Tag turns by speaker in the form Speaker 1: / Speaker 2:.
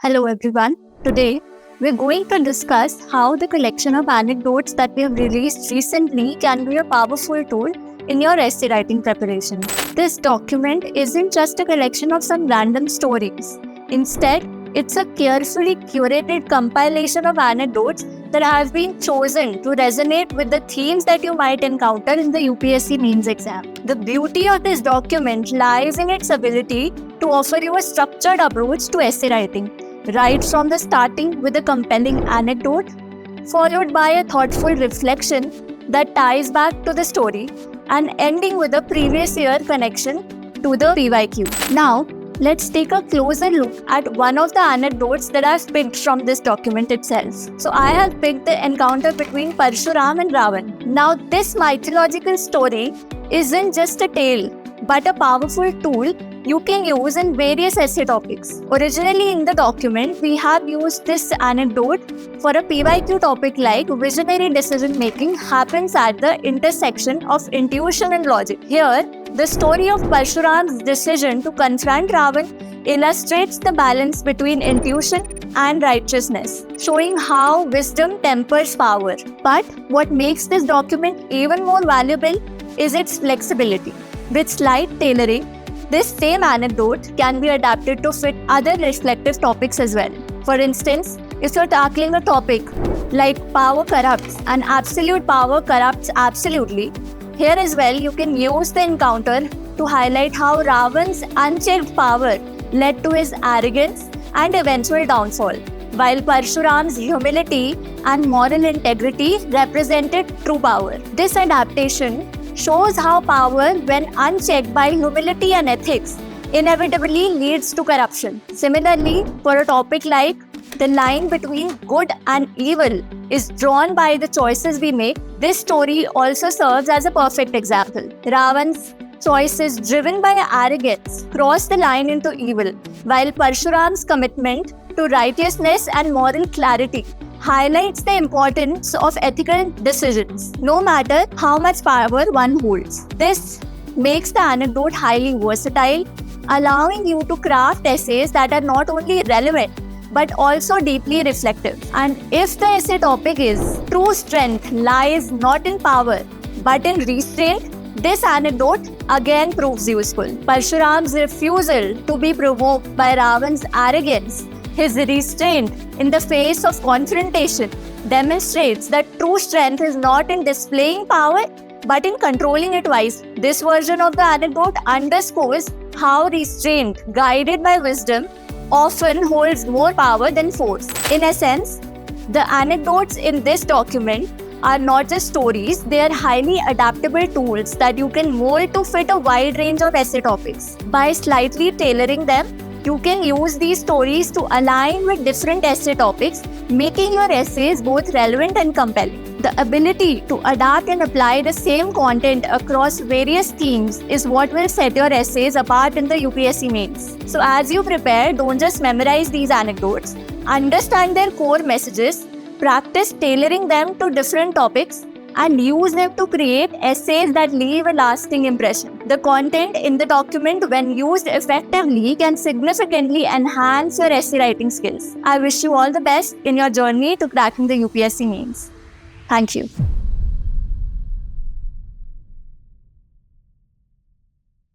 Speaker 1: Hello everyone. Today we're going to discuss how the collection of anecdotes that we have released recently can be a powerful tool in your essay writing preparation. This document isn't just a collection of some random stories. Instead, it's a carefully curated compilation of anecdotes that have been chosen to resonate with the themes that you might encounter in the UPSC mains exam. The beauty of this document lies in its ability to offer you a structured approach to essay writing, right from the starting with a compelling anecdote, followed by a thoughtful reflection that ties back to the story, and ending with a previous year connection to the PYQ. Now, let's take a closer look at one of the anecdotes that I've picked from this document itself. So I have picked the encounter between Parshuram and Ravan. Now, this mythological story isn't just a tale, but a powerful tool you can use in various essay topics. Originally in the document, we have used this anecdote for a PYQ topic like visionary decision making happens at the intersection of intuition and logic. Here, the story of Parshuram's decision to confront Ravan illustrates the balance between intuition and righteousness, showing how wisdom tempers power. But what makes this document even more valuable is its flexibility. With slight tailoring, this same anecdote can be adapted to fit other reflective topics as well. For instance, if you're tackling a topic like power corrupts and absolute power corrupts absolutely, here as well you can use the encounter to highlight how Ravan's unchecked power led to his arrogance and eventual downfall, while Parshuram's humility and moral integrity represented true power. This adaptation shows how power, when unchecked by humility and ethics, inevitably leads to corruption. Similarly, for a topic like the line between good and evil is drawn by the choices we make, this story also serves as a perfect example. Ravan's choices driven by arrogance cross the line into evil, while Parshuram's commitment to righteousness and moral clarity highlights the importance of ethical decisions, no matter how much power one holds. This makes the anecdote highly versatile, allowing you to craft essays that are not only relevant but also deeply reflective. And if the essay topic is true strength lies not in power but in restraint, this anecdote again proves useful. Parshuram's refusal to be provoked by Ravan's arrogance, his restraint in the face of confrontation, demonstrates that true strength is not in displaying power but in controlling it wisely. This version of the anecdote underscores how restraint, guided by wisdom, often holds more power than force. In essence, the anecdotes in this document are not just stories, they are highly adaptable tools that you can mold to fit a wide range of essay topics. By slightly tailoring them, you can use these stories to align with different essay topics, making your essays both relevant and compelling. The ability to adapt and apply the same content across various themes is what will set your essays apart in the UPSC mains. So as you prepare, don't just memorize these anecdotes. Understand their core messages, practice tailoring them to different topics, and use them to create essays that leave a lasting impression. The content in the document, when used effectively, can significantly enhance your essay writing skills. I wish you all the best in your journey to cracking the UPSC mains. Thank you.